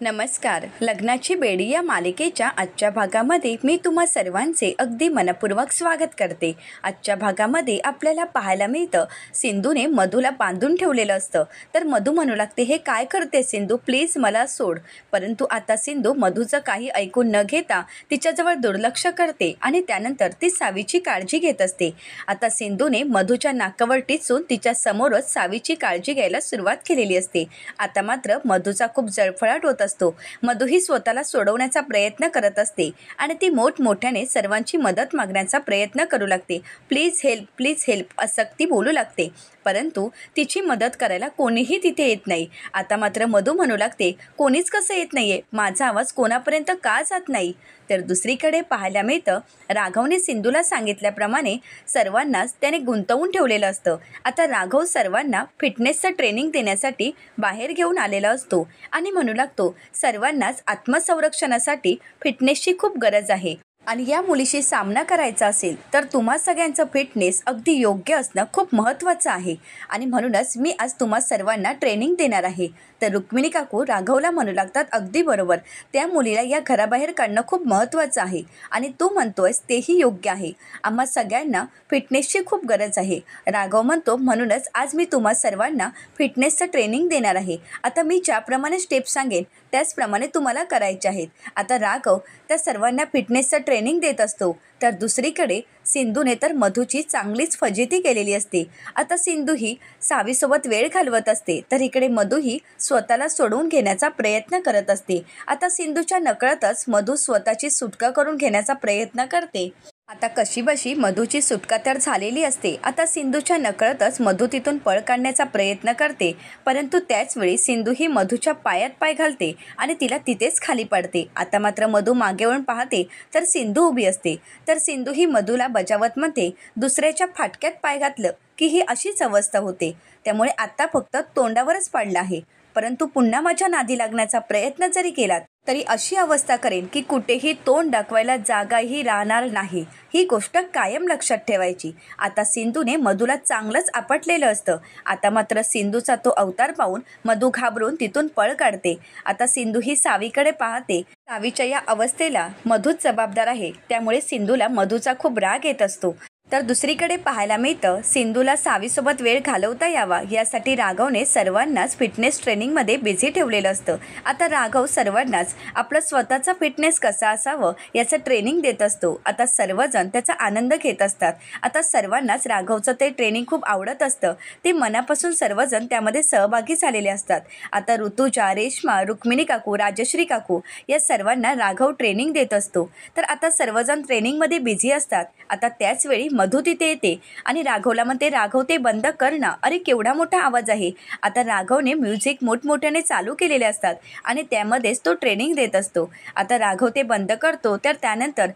नमस्कार. लग्नाची बेडी या मालिकेच्या आजच्या भागामध्ये मी तुम्हा सर्वांचे अगदी मनपूर्वक स्वागत करते. आजच्या भागामध्ये आपल्याला पाहायला मिळतं, सिंधूने मधूला बांधून ठेवलेलं असतं. तर मधू म्हणू लागते, हे काय करते सिंधू, प्लीज मला सोड. परंतु आता सिंधू मधूचं काही ऐकून न घेता तिच्याजवळ दुर्लक्ष करते आणि त्यानंतर ती सावीची काळजी घेत असते. आता सिंधूने मधूच्या नाकावर टिचून तिच्या समोरच सावीची काळजी घ्यायला सुरुवात केलेली असते. आता मात्र मधूचा खूप जळफळाट होत असतो. मधू ही स्वतःला सोडवण्याचा प्रयत्न करत असते आणि ती मोठमोठ्याने सर्वांची मदत मागण्याचा प्रयत्न करू लागते. प्लीज हेल्प असं ती बोलू लागते. परंतु तिची मदत करायला कोणीही तिथे येत नाही. आता मात्र मधू म्हणू लागते, कोणीच कसं येत नाहीये, माझा आवाज कोणापर्यंत का जात नाही. तर दुसरीकडे पाहायला मिळतं, राघवने सिंधूला सांगितल्याप्रमाणे सर्वांनाच त्याने गुंतवून ठेवलेलं असतं. आता राघव सर्वांना फिटनेसचं ट्रेनिंग देण्यासाठी बाहेर घेऊन आलेला असतो आणि म्हणू लागतो, सर्वांनाच आत्मसंरक्षणासाठी फिटनेसची खूप गरज आहे आणि या मुलीशी सामना करायचा असेल तर तुम्हा सगळ्यांचं फिटनेस अगदी योग्य असणं खूप महत्त्वाचं आहे आणि म्हणूनच मी आज तुम्हा सर्वांना ट्रेनिंग देणार आहे. तर रुक्मिणी काकू राघवला म्हणू लागतात, अगदी बरोबर, त्या मुलीला या घराबाहेर काढणं खूप महत्त्वाचं आहे आणि तू म्हणतोयस तेही योग्य आहे. आम्हा सगळ्यांना फिटनेसची खूप गरज आहे. राघव म्हणतो, म्हणूनच आज मी तुम्हा सर्वांना फिटनेसचं ट्रेनिंग देणार आहे. आता मी ज्याप्रमाणे स्टेप सांगेन त्याचप्रमाणे तुम्हाला करायचे आहेत. आता राघव त्या सर्वांना फिटनेसचं ट्रेनिंग देत असतो. तर दुसरीकडे सिंधूने तर मधूची चांगलीच फजिती केलेली असते. आता सिंधू ही सावीसोबत वेळ घालवत असते, तर इकडे मधू ही स्वतःला सोडवून घेण्याचा प्रयत्न करत असते. आता सिंधूच्या नकळतच मधू स्वतःची सुटका करून घेण्याचा प्रयत्न करते. आता कशीबशी मधूची सुटका तर झालेली असते. आता सिंधूच्या नकळतच मधू तिथून पळ काढण्याचा प्रयत्न करते. परंतु त्याचवेळी सिंधू ही मधूच्या पायात पाय घालते आणि तिला तिथेच खाली पडते. आता मात्र मधू मागे वळून पाहते तर सिंधू उभी असते. तर सिंधू ही मधूला बजावत म्हणते, दुसऱ्याच्या फाटक्यात पाय घातलं की ही अशीच अवस्था होते. त्यामुळे आता फक्त तोंडावरच पाडलं आहे, परंतु पुन्हा माझ्या नादी लागण्याचा प्रयत्न जरी केलात तरी अशी अवस्था करेन की कुठेही तोंड दाखवायला जागाही राहणार नाही. ही गोष्ट कायम लक्षात ठेवायची. आता सिंधूने मधूला चांगलंच आपटलेलं असतं. आता मात्र सिंधूचा तो अवतार पाहून मधू घाबरून तिथून पळ काढते. आता सिंधू ही सावीकडे पाहते. सावीच्या या अवस्थेला मधूच जबाबदार आहे, त्यामुळे सिंधूला मधूचा खूप राग येत असतो. तर दुसरीकडे पाहायला मिळतं, सिंधूला सावीसोबत वेळ घालवता यावा यासाठी राघवने सर्वांनाच फिटनेस ट्रेनिंगमध्ये बिझी ठेवलेलं असतं. आता राघव सर्वांनाच आपलं स्वतःचं फिटनेस कसं असावं याचं ट्रेनिंग देत असतो. आता सर्वजण त्याचा आनंद घेत असतात. आता सर्वांनाच राघवचं ते ट्रेनिंग खूप आवडत असतं. ते मनापासून सर्वजण त्यामध्ये सहभागी झालेले असतात. आता ऋतुजा, रेश्मा, रुक्मिणी काकू, राजश्री काकू या सर्वांना राघव ट्रेनिंग देत असतो. तर आता सर्वजण ट्रेनिंगमध्ये बिझी असतात. आता त्याचवेळी मधू तिथे येते आणि राघवला म्हणते, राघव ते बंद कर ना, अरे केवढा मोठा आवाज आहे. आता राघवने म्युझिक मोठमोठ्याने चालू केलेले असतात आणि त्यामध्येच तो ट्रेनिंग देत असतो. आता राघव ते बंद करतो. तर त्यानंतर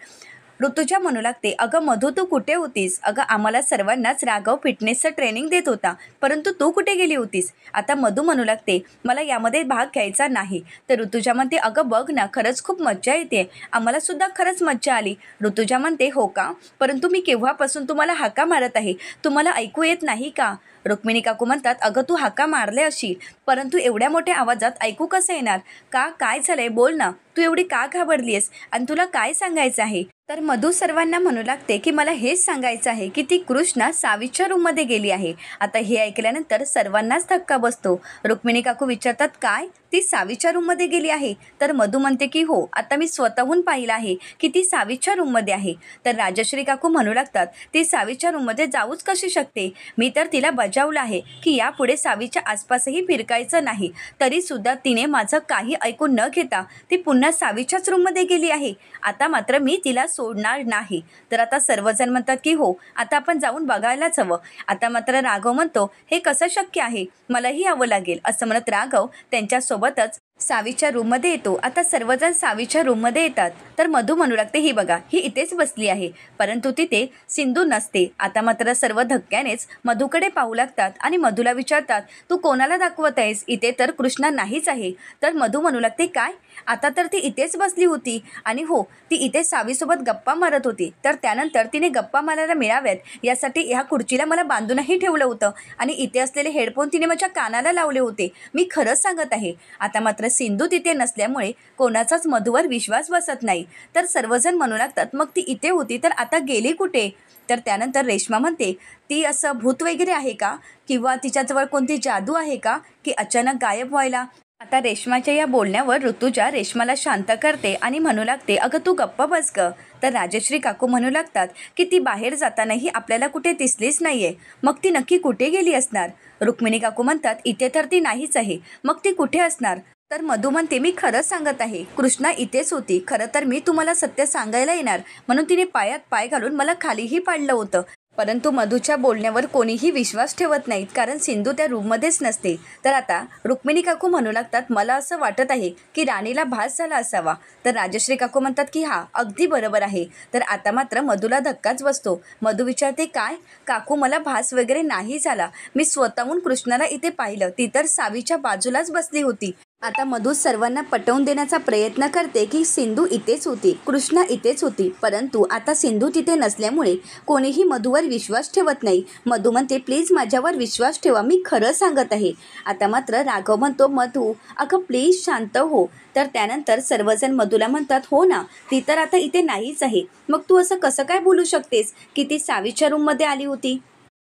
ऋतुजा म्हणू लागते, अगं मधू तू कुठे होतीस? अगं आम्हाला सर्वांनाच राघव फिटनेसचं ट्रेनिंग देत होता, परंतु तू कुठे गेली होतीस? आता मधू म्हणू लागते, मला यामध्ये भाग घ्यायचा नाही. तर ऋतुजा म्हणते, अगं बघ ना, खरंच खूप मज्जा येते, आम्हाला सुद्धा खरंच मज्जा आली. ऋतुजा म्हणते, हो का, परंतु मी केव्हापासून तुम्हाला हाका मारत आहे, तुम्हाला ऐकू येत नाही का? रुक्मिणी काकू म्हणतात, अगं तू हाका मारले असशील, परंतु एवढ्या मोठ्या आवाजात ऐकू कसं येणार? का, काय झालंय, बोल ना, तू एवढी का घाबरली आहेस आणि तुला काय सांगायचं आहे? तर मधू सर्वांना म्हणू लागते की मला हेच सांगायचं आहे की ती कृष्णा सावीच्या रूममध्ये गेली आहे. आता हे ऐकल्यानंतर सर्वांनाच धक्का बसतो. रुक्मिणी काकू विचारतात, काय, ती सावीच्या रूममध्ये गेली आहे? तर मधू म्हणते की हो, आता मी स्वतःहून पाहिलं आहे की ती सावीच्या रूममध्ये आहे. तर राजश्री काकू म्हणू लागतात, ती सावीच्या रूममध्ये जाऊच कशी शकते? मी तर तिला बजावलं आहे की यापुढे सावीच्या आसपासही फिरकायचं नाही, तरीसुद्धा तिने माझं काही ऐकून न घेता ती पुन्हा सावीच्याच रूममध्ये गेली आहे. आता मात्र मी तिला सोडणार नाही. तर आता सर्वजण म्हणतात की हो, आता आपण जाऊन बघायलाच हवं. आता मात्र राघव म्हणतो, हे कसं शक्य आहे, मलाही यावं लागेल. असं म्हणत राघव त्यांच्यासोबतच सावीच्या रूममध्ये येतो. आता सर्वजण सावीच्या रूममध्ये येतात. तर मधू म्हणू लागते, ही बघा, ही इथेच बसली आहे, परंतु तिथे सिंधू नसते. आता मात्र सर्व धक्क्यानेच मधूकडे पाहू लागतात आणि मधूला विचारतात, तू कोणाला दाखवत आहेस? इथे तर कृष्णा नाहीच आहे. तर मधू म्हणू लागते, काय, आता तर ती इथेच बसली होती आणि हो, ती इथे सावीसोबत गप्पा मारत होती. तर त्यानंतर तिने गप्पा मारायला मिळाव्यात यासाठी ह्या खुर्चीला मला बांधूनही ठेवलं होतं आणि इथे असलेले हेडफोन तिने माझ्या कानाला लावले होते. मी खरंच सांगत आहे. आता मात्र सिंधू तिथे नसल्यामुळे कोणाचाच मधूवर विश्वास बसत नाही. तर सर्वजण म्हणू लागतात, मग ती इथे होती तर आता गेली कुठे? तर त्यानंतर रेश्मा म्हणते, ती असं भूत वगैरे आहे का? किंवा तिच्याजवळ कोणती जादू आहे का की अचानक गायब व्हायला? आता रेश्माच्या या बोलण्यावर ऋतुजा रेश्माला शांत करते आणि म्हणू लागते, अगं तू गप्प बस ग. तर राजश्री काकू म्हणू लागतात की ती बाहेर जातानाही आपल्याला कुठे दिसलीच नाहीये. मग ती नक्की कुठे गेली असणार? रुक्मिणी काकू म्हणतात, इथे तर ती नाहीच आहे. मग ती कुठे असणार? तर मधू म्हणते, मी खरंच सांगत आहे, कृष्णा इथेच होती. खरं तर मी तुम्हाला सत्य सांगायला येणार म्हणून तिने पायात पाय घालून मला खालीही पाडलं होतं. परंतु मधूच्या बोलण्यावर कोणीही विश्वास ठेवत नाहीत, कारण सिंधू त्या रूममध्येच नसते. तर आता रुक्मिणी काकू म्हणू लागतात, मला असं वाटत आहे की राणीला भास झाला असावा. तर राजश्री काकू म्हणतात की हा अगदी बरोबर आहे. तर आता मात्र मधूला धक्काच बसतो. मधू विचारते, काय काकू, मला भास वगैरे नाही झाला. मी स्वतःहून कृष्णाला इथे पाहिलं. ती तर सावीच्या बाजूलाच बसली होती. आता मधू सर्वांना पटवून देण्याचा प्रयत्न करते की सिंधू इथेच होती, कृष्णा इथेच होती. परंतु आता सिंधू तिथे नसल्यामुळे कोणीही मधूवर विश्वास ठेवत नाही. मधू म्हणते, प्लीज माझ्यावर विश्वास ठेवा, मी खरं सांगत आहे. आता मात्र राघव म्हणतो, मधू अगं प्लीज शांत हो. तर त्यानंतर सर्वजण मधूला म्हणतात, हो ना, ती तर आता इथे नाहीच आहे. मग तू असं कसं काय बोलू शकतेस की ती सावीच्या रूममध्ये आली होती?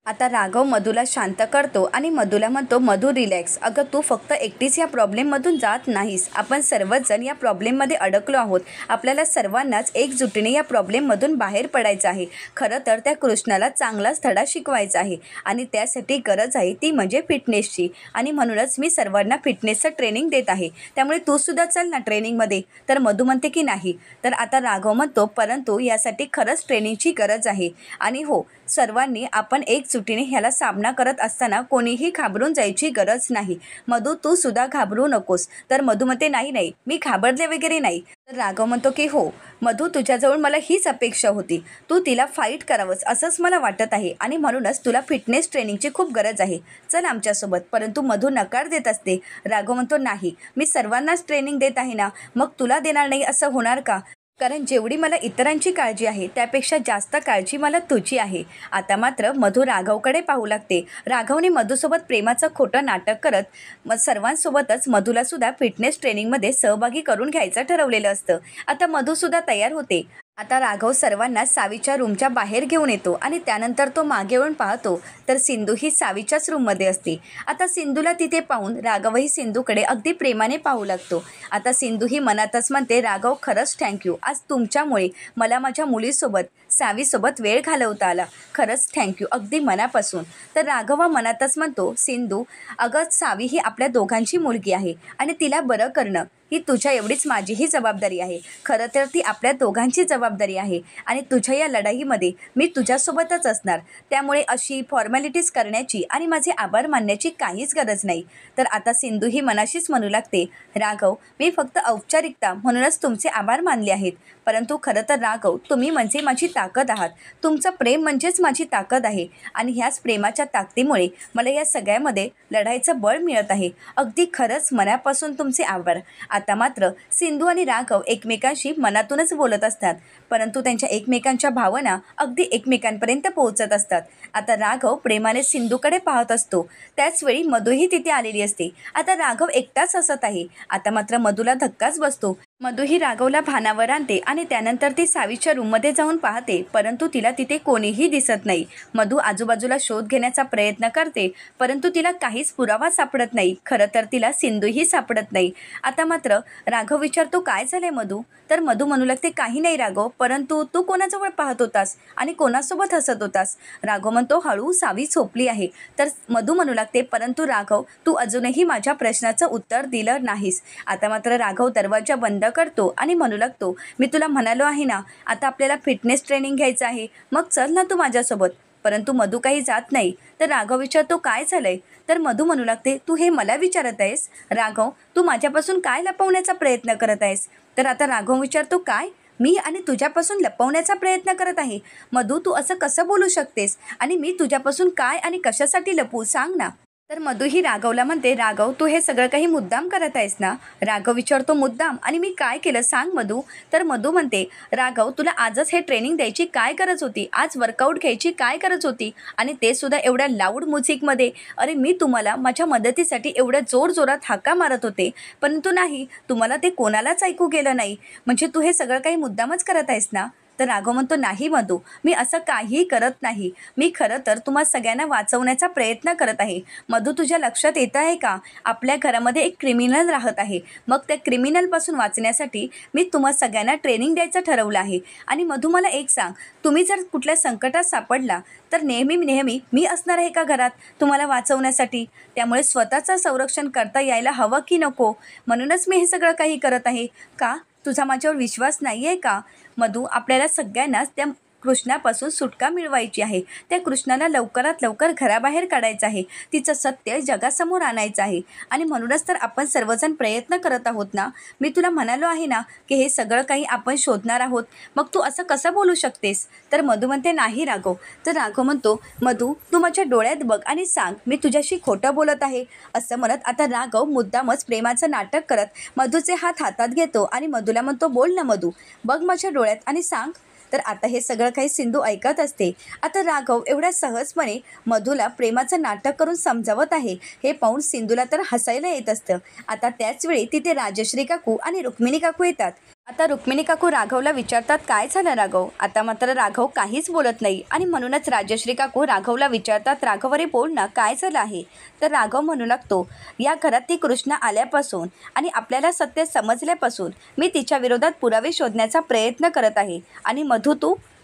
आता राघव मधूला शांत करतो आणि मधूला म्हणतो, मधू रिलॅक्स. अगं तू फक्त एकटीच या प्रॉब्लेममधून जात नाहीस. आपण सर्वच जण या प्रॉब्लेममध्ये अडकलो आहोत. आपल्याला सर्वांनाच एकजुटीने या प्रॉब्लेममधून बाहेर पडायचं आहे. खरं तर त्या कृष्णाला चांगलाच धडा शिकवायचा आहे आणि त्यासाठी गरज आहे ती म्हणजे फिटनेसची. आणि म्हणूनच मी सर्वांना फिटनेसचं ट्रेनिंग देत आहे. त्यामुळे तू सुद्धा चल ना ट्रेनिंगमध्ये. तर मधू म्हणते की नाही. तर आता राघव म्हणतो, परंतु यासाठी खरंच ट्रेनिंगची गरज आहे. आणि हो, सर्वांनी आपण एकजुटीने ह्याला सामना करत असताना कोणीही घाबरून जायची गरज नाही. मधू तू सुद्धा घाबरू नकोस. तर मधू म्हणते, नाही नाही, मी घाबरले वगैरे नाही. तर राघव म्हणतो की हो मधू, तुझ्याजवळ मला हीच अपेक्षा होती. तू तिला फाईट करावंस असंच मला वाटत आहे आणि म्हणूनच तुला फिटनेस ट्रेनिंगची खूप गरज आहे. चल आमच्यासोबत. परंतु मधू नकार देत असते. राघव म्हणतो, नाही, मी सर्वांनाच ट्रेनिंग देत आहे ना, मग तुला देणार नाही असं होणार का? कारण जेवढी मला इतरांची काळजी आहे त्यापेक्षा जास्त काळजी मला तुझी आहे. आता मात्र मधू राघवकडे पाहू लागते. राघवने मधूसोबत प्रेमाचं खोटं नाटक करत सर्वांसोबतच मधूलासुद्धा फिटनेस ट्रेनिंगमध्ये सहभागी करून घ्यायचं ठरवलेलं असतं. आता मधूसुद्धा तयार होते. आता राघव सर्वांना सावीच्या रूमच्या बाहेर घेऊन येतो आणि त्यानंतर तो मागे येऊन पाहतो तर सिंधू ही सावीच्याच रूममध्ये असते. आता सिंधूला तिथे पाहून राघवही सिंधूकडे अगदी प्रेमाने पाहू लागतो. आता सिंधू ही मनातच म्हणते, राघव खरंच थँक्यू. आज तुमच्यामुळे मला माझ्या मुलीसोबत सावीसोबत वेळ घालवता आला. खरंच थँक्यू, अगदी मनापासून. तर राघव हा मनातच म्हणतो, सिंधू अगं सावी ही आपल्या दोघांची मुलगी आहे आणि तिला बरं करणं ही तुझ्या एवढीच माझीही जबाबदारी आहे. खरं तर ती आपल्या दोघांची जबाबदारी आहे आणि तुझ्या या लढाईमध्ये मी तुझ्यासोबतच असणार. त्यामुळे अशी फॉर्मॅलिटीज करण्याची आणि माझे आभार मानण्याची काहीच गरज नाही. तर आता सिंधू ही मनाशीच म्हणू लागते, राघव मी फक्त औपचारिकता म्हणूनच तुमचे आभार मानले आहेत. परंतु खरं तर राघव तुम्ही म्हणजे माझी ताकद आहात. तुमचं प्रेम म्हणजेच माझी ताकद आहे आणि ह्याच प्रेमाच्या ताकदीमुळे मला या सगळ्यामध्ये लढायचं बळ मिळत आहे. अगदी खरंच मनापासून तुमचे आभार. आता मात्र सिंधू आणि राघव एकमेकांशी मनातूनच बोलत असतात, परंतु त्यांच्या एकमेकांच्या भावना अगदी एकमेकांपर्यंत पोहोचत असतात. आता राघव प्रेमाने सिंधूकडे पाहत असतो. त्याचवेळी मधूही तिथे आलेली असते. आता राघव एकटाच हसत आहे. आता मात्र मधूला धक्काच बसतो. मधू ही राघवला भानावर आणते आणि त्यानंतर ती सावीच्या रूममध्ये जाऊन पाहते, परंतु तिला तिथे कोणीही दिसत नाही. मधू आजूबाजूला शोध घेण्याचा प्रयत्न करते, परंतु तिला काहीच पुरावा सापडत नाही. खरं तर तिला सिंधूही सापडत नाही. आता मात्र राघव विचारतो, काय झालंय मधू? तर मधू म्हणू लागते, काही नाही राघव, परंतु तू कोणाजवळ पाहत होतास आणि कोणासोबत हसत होतास? राघव म्हणतो, हळू सावी झोपली आहे. तर मधू म्हणू लागते, परंतु राघव तू अजूनही माझ्या प्रश्नाचं उत्तर दिलं नाहीस. आता मात्र राघव दरवाजा बंद करतो आणि म्हणू लागतो, मी तुला म्हणालो आहे ना, आता आपल्याला फिटनेस ट्रेनिंग घ्यायचं आहे, मग चल ना तू माझ्यासोबत. परंतु मधू काही जात नाही. तर राघव विचारतो, काय झालंय? तर मधू म्हणू लागते, तू हे मला विचारत आहेस? राघव तू माझ्यापासून काय लपवण्याचा प्रयत्न करत आहेस? तर आता राघव विचारतो, काय मी आणि तुझ्यापासून लपवण्याचा प्रयत्न करत आहे? मधू तू असं कसं बोलू शकतेस? आणि मी तुझ्यापासून काय आणि कशासाठी लपवू, सांग ना. तर मधू ही राघवला म्हणते, राघव तू हे सगळं काही मुद्दाम करत आहेस ना? राघव विचारतो, मुद्दाम? आणि मी काय केलं सांग मधू. तर मधू म्हणते, राघव तुला आजच हे ट्रेनिंग द्यायची काय गरज होती? आज वर्कआउट घ्यायची काय गरज होती? आणि ते सुद्धा एवढ्या लाऊड म्युझिकमध्ये. अरे मी तुम्हाला माझ्या मदतीसाठी एवढ्या जोरजोरात हाका मारत होते, परंतु नाही, तुम्हाला ते कोणालाच ऐकू गेलं नाही. म्हणजे तू हे सगळं काही मुद्दामच करत आहेस ना? तर राघव म्हणतो, नाही मधू, मी असं काहीही करत नाही. मी खरं तर तुम्हा सगळ्यांना वाचवण्याचा प्रयत्न करत आहे. मधू तुझ्या लक्षात येत आहे का? आपल्या घरामध्ये एक क्रिमिनल राहत आहे. मग त्या क्रिमिनलपासून वाचण्यासाठी मी तुम्हा सगळ्यांना ट्रेनिंग द्यायचं ठरवलं आहे. आणि मधू मला एक सांग, तुम्ही जर कुठल्या संकटात सापडला तर नेहमी नेहमी मी असणार आहे का घरात तुम्हाला वाचवण्यासाठी? त्यामुळे स्वतःचं संरक्षण करता यायला हवं की नको? म्हणूनच मी हे सगळं काही करत आहे. का तुझा माझ्यावर विश्वास नाही आहे का? मधू, आपल्याला सगळ्यांनाच त्या कृष्णापासून सुटका मिळवायची आहे. त्या कृष्णाला लवकरात लवकर घराबाहेर काढायचं आहे. तिचं सत्य जगासमोर आणायचं आहे. आणि म्हणूनच तर आपण सर्वजण प्रयत्न करत आहोत ना. मी तुला म्हणालो आहे ना की हे सगळं काही आपण शोधणार आहोत. मग तू असं कसं बोलू शकतेस? तर मधू म्हणते, नाही राघव. तर राघव म्हणतो, मधू तू माझ्या डोळ्यात बघ आणि सांग मी तुझ्याशी खोटं बोलत आहे. असं म्हणत आता राघव मुद्दामच प्रेमाचं नाटक करत मधूचे हात हातात घेतो आणि मधूला म्हणतो, बोल ना मधू, बघ माझ्या डोळ्यात आणि सांग. तर आता हे सगळं काही सिंधू ऐकत असते. आता राघव एवढ्या सहजपणे मधूला प्रेमाचं नाटक करून समजावत आहे हे पाहून सिंधूला तर हसायला येत असतं. आता त्याचवेळी तिथे राजश्री काकू आणि रुक्मिणी काकू येतात. आता रुक्मिणी काकू राघवला विचारतात, काय झालं राघव? आता मात्र राघव काहीच बोलत नाही. आणि म्हणूनच राजश्री काकू राघवला विचारतात, राघव अरे बोल ना, काय झालं आहे? तर राघव म्हणू लागतो, या घरात ती कृष्णा आल्यापासून आणि आपल्याला सत्य समजल्यापासून मी तिच्या विरोधात पुरावे शोधण्याचा प्रयत्न करत आहे. आणि मधू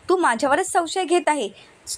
तू माझ्यावरच संशय घेत आहे.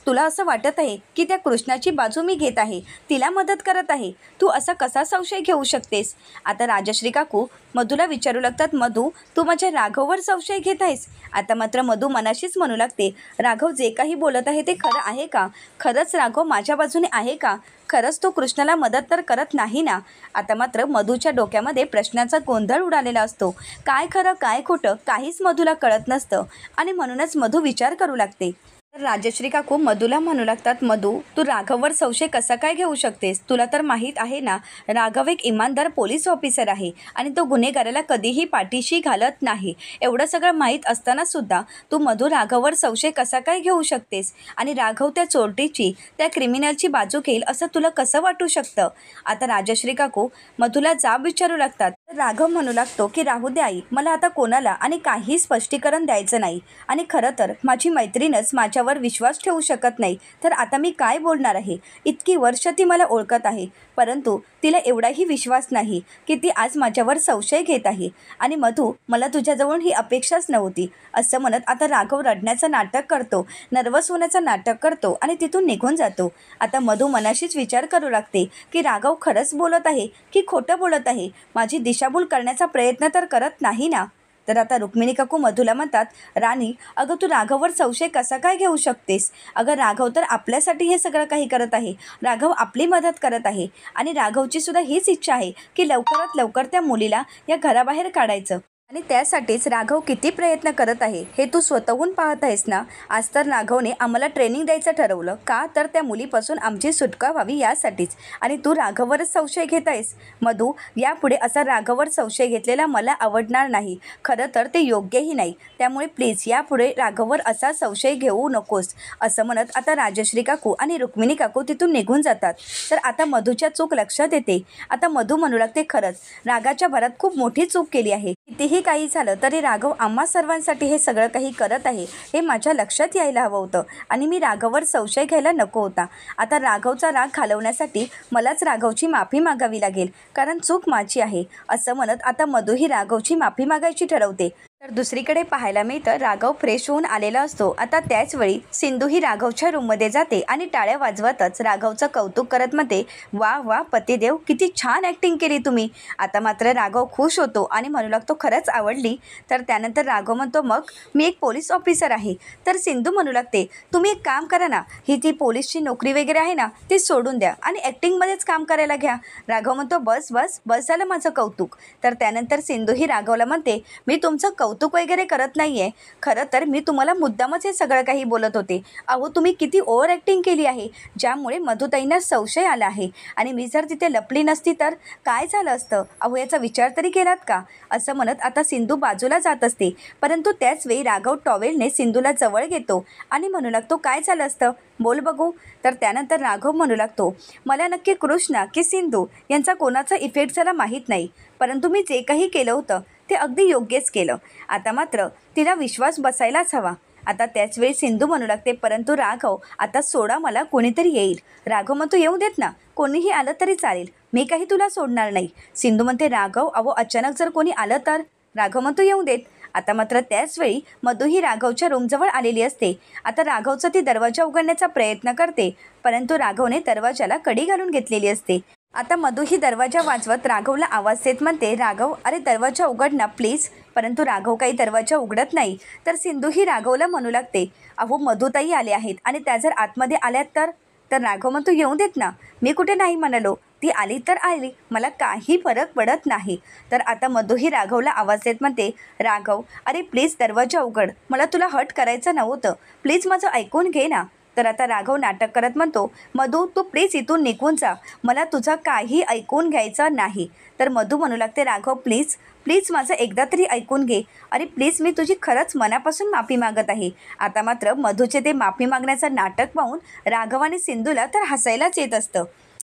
तुला असं वाटत आहे की त्या कृष्णाची बाजू मी घेत आहे, तिला मदत करत आहे. तू असा कसा संशय घेऊ शकतेस? आता राजश्री काकू मधूला विचारू लागतात, मधू तू माझ्या राघववर संशय घेत आहेस? आता मात्र मधू मनाशीच म्हणू लागते, राघव जे काही बोलत आहे ते खरं आहे का? खरंच राघव माझ्या बाजूने आहे का? खरंच तो कृष्णाला मदत तर करत नाही ना? आता मात्र मधूच्या डोक्यामध्ये प्रश्नाचा गोंधळ उडालेला असतो. काय खरं काय खोटं काहीच मधूला कळत नसतं. आणि म्हणूनच मधू विचार करू लागते. तर राजश्री काकू मधूला म्हणू लागतात, मधू तू राघववर संशय कसा काय घेऊ शकतेस? तुला तर माहीत आहे ना, राघव एक इमानदार पोलीस ऑफिसर आहे आणि तो गुन्हेगाराला कधीही पाठीशी घालत नाही. एवढं सगळं माहीत असताना सुद्धा तू मधू राघववर संशय कसा काय घेऊ शकतेस? आणि राघव त्या चोरटीची त्या क्रिमिनलची बाजू घेईल असं तुला कसं वाटू शकतं? आता राजश्री काकू मधूला जाब विचारू लागतात. राघव म्हणू लागतो की राहू दे आई, मला आता कोणाला आणि काही स्पष्टीकरण द्यायचं नाही. आणि खरं तर माझी मैत्रीणच माझ्यावर विश्वास ठेवू शकत नाही, तर आता मी काय बोलणार आहे? इतकी वर्ष ती मला ओळखत आहे, परंतु तिला एवढाही विश्वास नाही की ती आज माझ्यावर संशय घेत आहे. आणि मधू, मला तुझ्याजवळून ही अपेक्षाच नव्हती. असं म्हणत आता राघव रडण्याचं नाटक करतो, नर्वस होण्याचं नाटक करतो आणि तिथून निघून जातो. आता मधू मनाशीच विचार करू लागते की राघव खरंच बोलत आहे की खोटं बोलत आहे? माझी दिशाभूल करण्याचा प्रयत्न तर करत नाही ना? तर आता रुक्मिणी काकू मधूला म्हणतात, राणी अगं तू राघववर संशय कसा काय घेऊ शकतेस? अगं राघव तर आपल्यासाठी हे सगळं काही करत आहे. राघव आपली मदत करत आहे आणि राघवची सुद्धा हीच इच्छा आहे की लवकरात लवकर त्या मुलीला या घराबाहेर काढायचं. आणि त्यासाठीच राघव किती प्रयत्न करत आहे हे तू स्वतःहून पाहत आहेस ना. आज तर राघवने आम्हाला ट्रेनिंग द्यायचं ठरवलं, का तर त्या मुलीपासून आमची सुटका व्हावी यासाठीच. आणि तू राघववरच संशय घेत आहेस. मधू, यापुढे असा राघववर संशय घेतलेला मला आवडणार नाही. खरं तर ते योग्यही नाही. त्यामुळे प्लीज यापुढे राघववर असा संशय घेऊ नकोस. असं म्हणत आता राजश्री काकू आणि रुक्मिणी काकू तिथून निघून जातात. तर आता मधूच्या चूक लक्षात येते. आता मधू म्हणू लागते, खरंच रागाच्या भरात खूप मोठी चूक केली आहे. कितीही काही झालं तरी राघव आम्हा सर्वांसाठी हे सगळं काही करत आहे हे माझ्या लक्षात यायला हवं होतं. आणि मी राघववर संशय घ्यायला नको होता. आता राघवचा राग घालवण्यासाठी मलाच राघवची माफी मागावी लागेल, कारण चूक माझी आहे. असं म्हणत आता मधू ही राघवची माफी मागायची ठरवते. तर दुसरीकडे पाहायला मिळतं, राघव फ्रेश होऊन आलेला असतो. आता त्याचवेळी सिंधू ही राघवच्या रूममध्ये जाते आणि टाळ्या वाजवतच राघवचं कौतुक करत म्हणते, वा वा पतिदेव, किती छान ॲक्टिंग केली तुम्ही. आता मात्र राघव खुश होतो आणि म्हणू लागतो, खरंच आवडली. तर त्यानंतर राघव म्हणतो, मग मी एक पोलीस ऑफिसर आहे. तर सिंधू म्हणू लागते, तुम्ही एक काम करा ना, ही ती पोलीसची नोकरी वगैरे आहे ना ती सोडून द्या आणि ॲक्टिंगमध्येच काम करायला घ्या. राघव म्हणतो, बस बस बस झालं माझं कौतुक. तर त्यानंतर सिंधू ही राघवला म्हणते, मी तुमचं कौतुक वगैरे करत नाही आहे. खरं तर मी तुम्हाला मुद्दामच हे सगळं काही बोलत होते. अहो तुम्ही किती ओव्हर ॲक्टिंग केली आहे, ज्यामुळे मधुताईंना संशय आला आहे. आणि मी जर तिथे लपली नसती तर काय झालं असतं? अहो याचा विचार तरी केलात का? असं म्हणत आता सिंधू बाजूला जात असते. परंतु त्याच वेळी राघव टॉवेलने सिंधूला जवळ घेतो आणि म्हणू लागतो, काय झालं असतं? बोल बघू. तर त्यानंतर राघव म्हणू लागतो, मला नक्की कृष्णा की सिंधू यांचा कोणाचा इफेक्ट झाला माहीत नाही, परंतु मी जे काही केलं होतं ते अगदी योग्यच केलं. आता मात्र तिला विश्वास बसायलाच हवा. आता त्याच वेळी सिंधू म्हणू लागते, परंतु राघव आता सोडा मला, कोणीतरी येईल. राघव म्हणतो, येऊ देत ना, कोणीही आलं तरी चालेल, मी काही तुला सोडणार नाही. सिंधू म्हणते, राघव अहो अचानक जर कोणी आलं तर? राघव म्हणतो, येऊ देत. आता मात्र त्याच वेळी मधू ही राघवच्या रूमजवळ आलेली असते. आता राघवचा ती दरवाजा उघडण्याचा प्रयत्न करते, परंतु राघवने दरवाजाला कडी घालून घेतलेली असते. आता मधू ही दरवाजा वाजवत राघवला आवाज देत म्हणते, राघव अरे दरवाजा उघड ना प्लीज. परंतु राघव काही दरवाजा उघडत नाही. तर सिंधू ही राघवला म्हणू लागते, अहो मधुताई आले आहेत आणि त्या जर आतमध्ये आल्यात तर? तर राघव म्हणतो, येऊ देत ना, मी कुठे नाही म्हणालो, ती आली तर आली, मला काही फरक पडत नाही. तर आता मधू ही राघवला आवाज देत म्हणते, राघव अरे प्लीज दरवाजा उघड, मला तुला हट करायचं नव्हतं, प्लीज माझं ऐकून घे ना. तर आता राघव नाटक करत म्हणतो, मधू तू प्लीज इथून निघून जा, मला तुझं काही ऐकून घ्यायचं नाही. तर मधू म्हणू लागते, राघव प्लीज प्लीज माझं एकदा तरी ऐकून घे, अरे प्लीज मी तुझी खरंच मनापासून माफी मागत आहे. आता मात्र मधूचे ते माफी मागण्याचं नाटक पाहून राघव आणि सिंधूला तर हसायलाच येत असतं.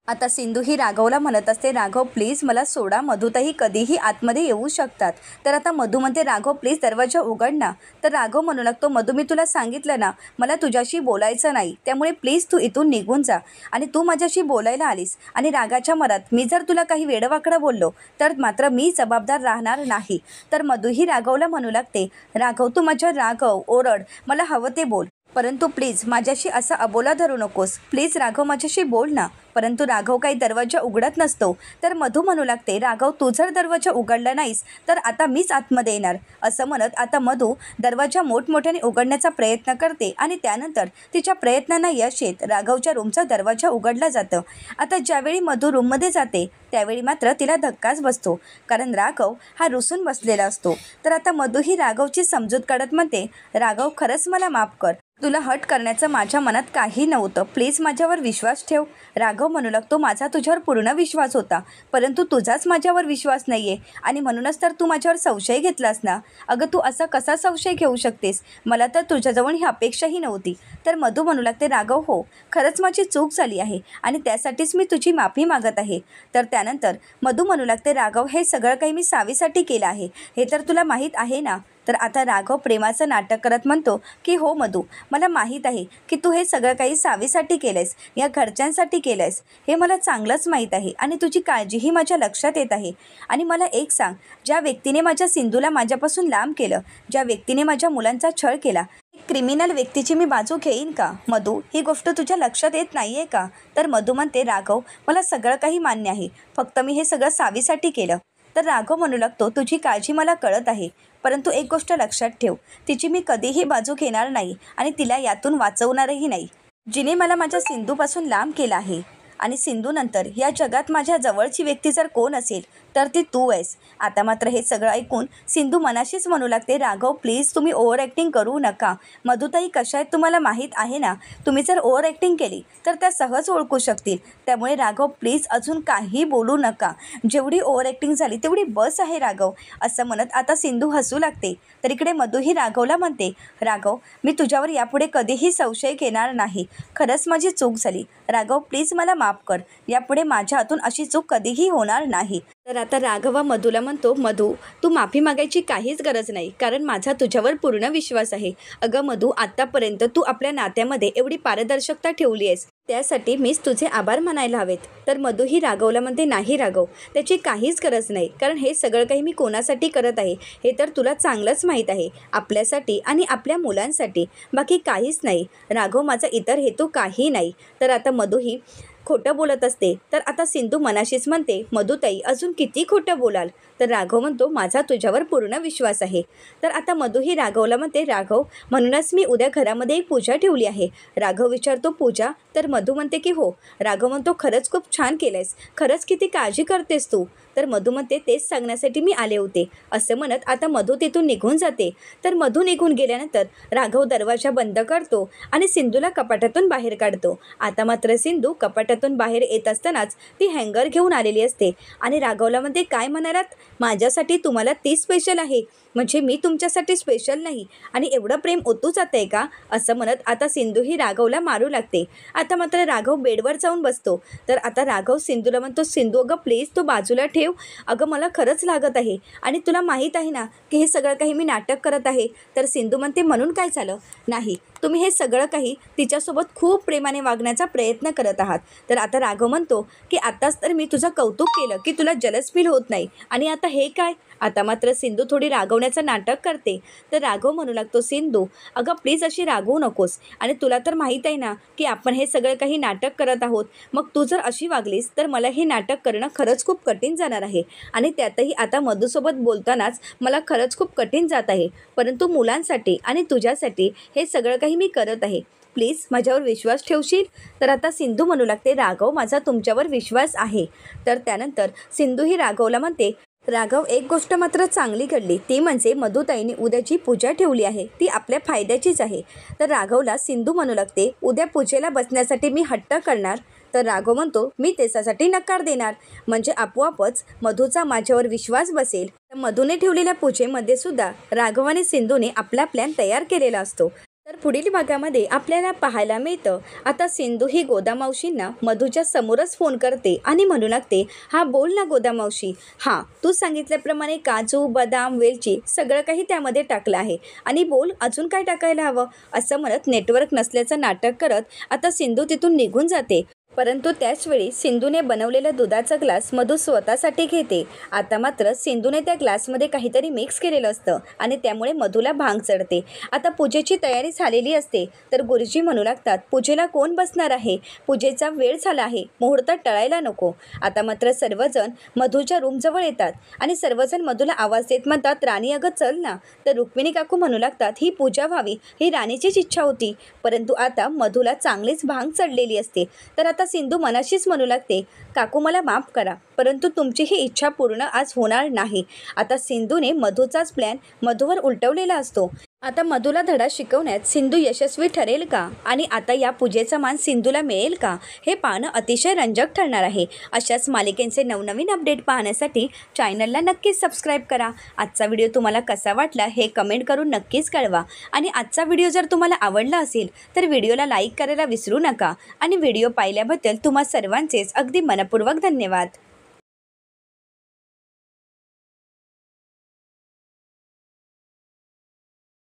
आता सिंधू ही राघवला म्हणत असते, राघव प्लीज मला सोडा, मधुताई कधीही आतमध्ये येऊ शकतात. तर आता मधू म्हणते, राघव प्लीज दरवाजा उघड ना. तर राघव म्हणू लागतो, मधू मी तुला सांगितलं ना, मला तुझ्याशी बोलायचं नाही, त्यामुळे प्लीज तू इथून निघून जा. आणि तू माझ्याशी बोलायला आलीस आणि रागाच्या मरात मी जर तुला काही वेडवाकडं बोललो तर मात्र मी जबाबदार राहणार नाही. तर मधू ही राघवला म्हणू लागते, राघव तू माझ्या राघव ओरड, मला हवं ते बोल, परंतु प्लीज माझ्याशी असा अबोला धरू नकोस, प्लीज राघव माझ्याशी बोल ना. परंतु राघव काही दरवाजा उघडत नसतो. तर मधू म्हणू लागते, राघव तू जर दरवाजा उघडला नाहीस तर आता मीच आतमध्ये येणार. असं म्हणत आता मधू दरवाजा मोठमोठ्याने उघडण्याचा प्रयत्न करते आणि त्यानंतर तिच्या प्रयत्नांना यश येत राघवच्या रूमचा दरवाजा उघडला जातं. आता ज्यावेळी मधू रूममध्ये जाते त्यावेळी मात्र तिला धक्काच बसतो, कारण राघव हा रुसून बसलेला असतो. तर आता मधू ही राघवची समजूत काढत म्हणते, राघव खरंच मला माफ कर, तुला हट करण्याचं माझ्या मनात काही नव्हतं, प्लीज माझ्यावर विश्वास ठेव. राघव म्हणू लागतो, माझा तुझ्यावर पूर्ण विश्वास होता, परंतु तुझाच माझ्यावर विश्वास नाही आहे आणि म्हणूनच तर तू माझ्यावर संशय घेतलास ना. अगं तू असा कसा संशय घेऊ शकतेस, मला तर तुझ्याजवळ ही अपेक्षाही नव्हती. तर मधू म्हणू लागते, राघव हो खरंच माझी चूक झाली आहे आणि त्यासाठीच मी तुझी माफी मागत आहे. तर त्यानंतर मधू म्हणू लागते, राघव हे सगळं काही मी सावीसाठी केलं आहे, हे तर तुला माहीत आहे ना. तर आता राघव प्रेमाचं नाटक करत म्हणतो की हो मधू, मला माहीत आहे की तू हे सगळं काही सावीसाठी केलंयस, या घरच्यांसाठी केलंयस, हे मला चांगलंच माहीत आहे आणि तुझी काळजीही माझ्या लक्षात येत आहे. आणि मला एक सांग, ज्या व्यक्तीने माझ्या सिंधूला माझ्यापासून लांब केलं, ज्या व्यक्तीने माझ्या मुलांचा छळ केला, क्रिमिनल व्यक्तीची मी बाजू घेईन का? मधू ही गोष्ट तुझ्या लक्षात येत नाही आहे का? तर मधू म्हणते, राघव मला सगळं काही मान्य आहे, फक्त मी हे सगळं सावीसाठी केलं. तर राघव म्हणू लागतो, तुझी काळजी मला कळत आहे, परंतु एक गोष्ट लक्षात ठेव, तिची मी कधीही बाजू घेणार नाही आणि तिला यातून वाचवणारही नाही. जिने मला माझ्या सिंधूपासून लांब केलं आहे आणि सिंधूनंतर या जगात माझ्या जवळची व्यक्ती जर कोण असेल तर ती तू आहेस. आता मात्र हे सगळं ऐकून सिंधू मनाशीच म्हणू लागते, राघव प्लीज तुम्ही ओव्हर ॲक्टिंग करू नका, मधुताई कशा आहेत तुम्हाला माहीत आहे ना, तुम्ही जर ओव्हर ॲक्टिंग केली तर त्या सहज ओळखू शकतील, त्यामुळे राघव प्लीज अजून काही बोलू नका, जेवढी ओव्हर ॲक्टिंग झाली तेवढी बस आहे राघव. असं म्हणत आता सिंधू हसू लागते. तर इकडे मधू ही राघवला म्हणते, राघव मी तुझ्यावर यापुढे कधीही संशय घेणार नाही, खरंच माझी चूक झाली, राघव प्लीज मला माफ कर, यापुढे माझ्या हातून अशी चूक कधीही होणार नाही. तर आता राघव मधूला म्हणतो, मधू तू माफी मागायची काहीच गरज नाही, कारण माझा तुझ्यावर पूर्ण विश्वास आहे. अगं मधू, आत्तापर्यंत तू आपल्या नात्यामध्ये एवढी पारदर्शकता ठेवली आहेस, त्यासाठी मीच तुझे आभार मानायला हवेत. तर मधू ही राघवला म्हणते, नाही राघव त्याची काहीच गरज नाही, कारण हे सगळं काही मी कोणासाठी करत आहे हे तर तुला चांगलंच माहीत आहे, आपल्यासाठी आणि आपल्या मुलांसाठी, बाकी काहीच नाही. राघव माझा इतर हेतू काही नाही. तर आता मधू ही खोटं बोलत असते. तर आता सिंधू मनाशीच म्हणते, मधुताई अजून किती खोटं बोलाल? तर राघव म्हणतो, माझा तुझ्यावर पूर्ण विश्वास आहे. तर आता मधू ही राघवला म्हणते, राघव म्हणूनच मी उद्या घरामध्ये एक पूजा ठेवली आहे. राघव विचारतो, पूजा? तर मधू म्हणते की हो. राघव म्हणतो, खरंच खूप छान केलंयस, खरंच किती काळजी करतेस तू. तर तर मधू म्हणते तेच सांगण्यासाठी मी आले होते असं म्हणत आता मधू तिथून निघून जाते. तर मधू निघून गेल्यानंतर राघव दरवाजा बंद करतो आणि सिंधूला कपाटातून बाहेर काढतो. आता मात्र सिंधू कपाटातून बाहेर येत असतानाच ती हँगर घेऊन आलेली असते आणि राघवला म्हणते, काय म्हणालात? माझ्यासाठी तुम्हाला ती स्पेशल आहे, म्हणजे मी तुमच्यासाठी स्पेशल नाही आणि एवढं प्रेम ओतू जात आहे का? असं म्हणत आता सिंधू ही राघवला मारू लागते. आता मात्र राघव बेडवर जाऊन बसतो. तर आता राघव सिंधूला म्हणतो, सिंधू अगं प्लीज तू बाजूला ठेव, अगं मला खरंच लागत आहे आणि तुला माहीत आहे ना की हे सगळं काही मी नाटक करत आहे. तर सिंधू म्हणते, म्हणून काय झालं? नाही, तुम्ही हे सगळं काही तिच्यासोबत खूप प्रेमाने वागण्याचा प्रयत्न करत आहात. तर आता राघव म्हणतो की आताच तर मी तुझं कौतुक केलं की तुला जलस फील होत नाही आणि आता हे काय? आता मात्र सिंधू थोडी रागवण्याचं नाटक करते. तर राघव म्हणू लागतो, सिंधू अगं प्लीज अशी रागवू नकोस आणि तुला तर माहीत आहे ना की आपण हे सगळं काही नाटक करत आहोत. मग तू जर अशी वागलीस तर मला हे नाटक करणं खरंच खूप कठीण जाणार आहे आणि त्यातही आता मधूसोबत बोलतानाच मला खरंच खूप कठीण जात आहे. परंतु मुलांसाठी आणि तुझ्यासाठी हे सगळं काही मी करत आहे. प्लीज माझ्यावर विश्वास ठेवशील? तर आता सिंधू म्हणू लागते, राघव माझा तुमच्यावर विश्वास आहे. तर त्यानंतर सिंधू ही राघवला म्हणते, राघव एक गोष्ट मात्र चांगली घडली, ती म्हणजे मधुताईंनी उद्या जी पूजा ठेवली आहे ती आपल्या फायद्याचीच आहे. तर राघवला सिंधू म्हणू लागते, उद्या पूजेला बसण्यासाठी मी हट्ट करणार. तर राघव म्हणतो, मी त्याच्यासाठी नकार देणार, म्हणजे आपोआपच मधूचा माझ्यावर विश्वास बसेल. तर मधूने ठेवलेल्या पूजेमध्ये सुद्धा राघव आणि सिंधूने आपला प्लॅन तयार केलेला असतो. तर पुढील भागामध्ये आपल्याला पाहायला मिळतं, आता सिंधू ही गोदामावशींना मधूच्या समोरच फोन करते आणि म्हणू लागते, हा बोल ना गोदामावशी, हां तू सांगितल्याप्रमाणे काजू बदाम वेलची सगळं काही त्यामध्ये टाकलं आहे आणि बोल अजून काय टाकायला हवं? असं म्हणत नेटवर्क नसल्याचं नाटक करत आता सिंधू तिथून निघून जाते. परंतु त्याचवेळी सिंधूने बनवलेला दुधाचा ग्लास मधू स्वतःसाठी घेते. आता मात्र सिंधूने त्या ग्लासमध्ये काहीतरी मिक्स केलेलं असतं आणि त्यामुळे मधूला भांग चढते. आता पूजेची तयारी झालेली असते. तर गुरुजी म्हणू लागतात, पूजेला कोण बसणार आहे? पूजेचा वेळ झाला आहे, मुहूर्त टळायला नको. आता मात्र सर्वजण मधूच्या रूमजवळ येतात आणि सर्वजण मधूला आवाज देत म्हणतात, राणी अगं चल ना. तर रुक्मिणी काकू म्हणू लागतात, ही पूजा व्हावी ही राणीचीच इच्छा होती, परंतु आता मधूला चांगलीच भांग चढलेली असते. तर आता सिंधू मनाशीच म्हणू लागते, काकू मला माफ करा, परंतु तुमची ही इच्छा पूर्ण आज होणार नाही. आता सिंधूने मधूचाच प्लॅन मधूवर उलटवलेला असतो. आता मधूला धडा शिकवण्यात सिंधू यशस्वी ठरेल का आणि आता या पूजेचा मान सिंधूला मिळेल का, हे पाहणं अतिशय रंजक ठरणार आहे. अशाच मालिकेंचे नवनवीन अपडेट पाहण्यासाठी चॅनलला नक्कीच सबस्क्राईब करा. आजचा व्हिडिओ तुम्हाला कसा वाटला हे कमेंट करून नक्कीच कळवा आणि आजचा व्हिडिओ जर तुम्हाला आवडला असेल तर व्हिडिओला लाईक करायला विसरू नका आणि व्हिडिओ पाहिल्याबद्दल तुम्हा सर्वांचेच अगदी मनपूर्वक धन्यवाद.